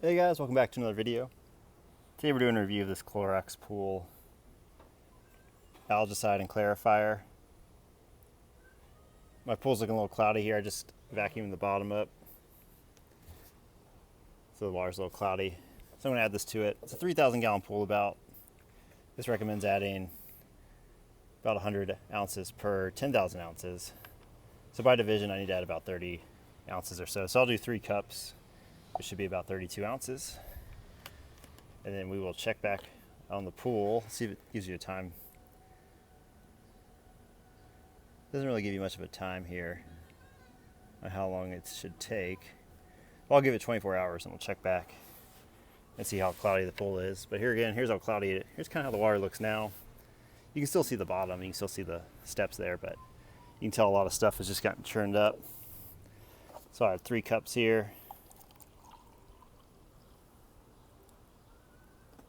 Hey guys, welcome back to another video. Today we're doing a review of this Clorox pool Algaecide and Clarifier. My pool's looking a little cloudy here. I just vacuumed the bottom up, so the water's a little cloudy. So I'm going to add this to it. It's a 3,000 gallon pool about. This recommends adding about 100 ounces per 10,000 ounces. So by division I need to add about 30 ounces or so. So I'll do 3 cups, which should be about 32 ounces. And then we will check back on the pool, see if it gives you a time. Doesn't really give you much of a time here on how long it should take. Well, I'll give it 24 hours and we'll check back and see how cloudy the pool is. But here again, here's how cloudy here's kind of how the water looks now. You can still see the bottom, you can still see the steps there, but you can tell a lot of stuff has just gotten churned up. So I have 3 cups here.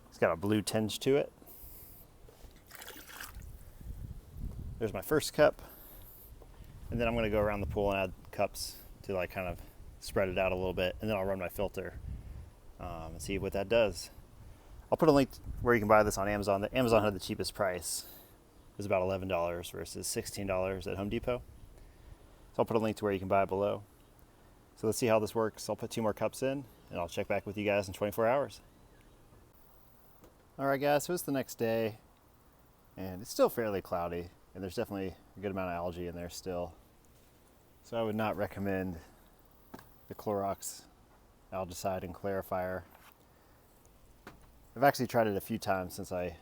It's got a blue tinge to it. There's my first cup. And then I'm going to go around the pool and add cups to like kind of spread it out a little bit. And then I'll run my filter and see what that does. I'll put a link where you can buy this on Amazon. Amazon had the cheapest price. It was about $11 versus $16 at Home Depot. So I'll put a link to where you can buy it below. So let's see how this works. I'll put 2 more cups in and I'll check back with you guys in 24 hours. All right guys, so it's the next day and it's still fairly cloudy and there's definitely a good amount of algae in there still. So I would not recommend the Clorox Algaecide and Clarifier. I've actually tried it a few times since I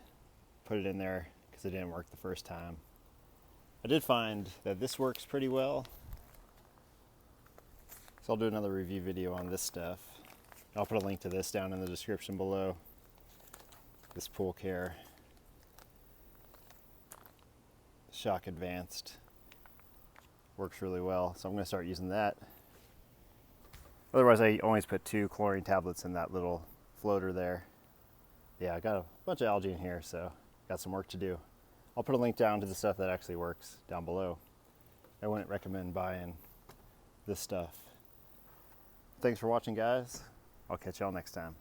put it in there because it didn't work the first time. I did find that this works pretty well. So I'll do another review video on this stuff. I'll put a link to this down in the description below. This Pool Care Shock Advanced works really well, so I'm going to start using that. Otherwise I always put 2 chlorine tablets in that little floater there. Yeah, I got a bunch of algae in here, so got some work to do. I'll put a link down to the stuff that actually works down below. I wouldn't recommend buying this stuff. Thanks for watching guys. I'll catch y'all next time.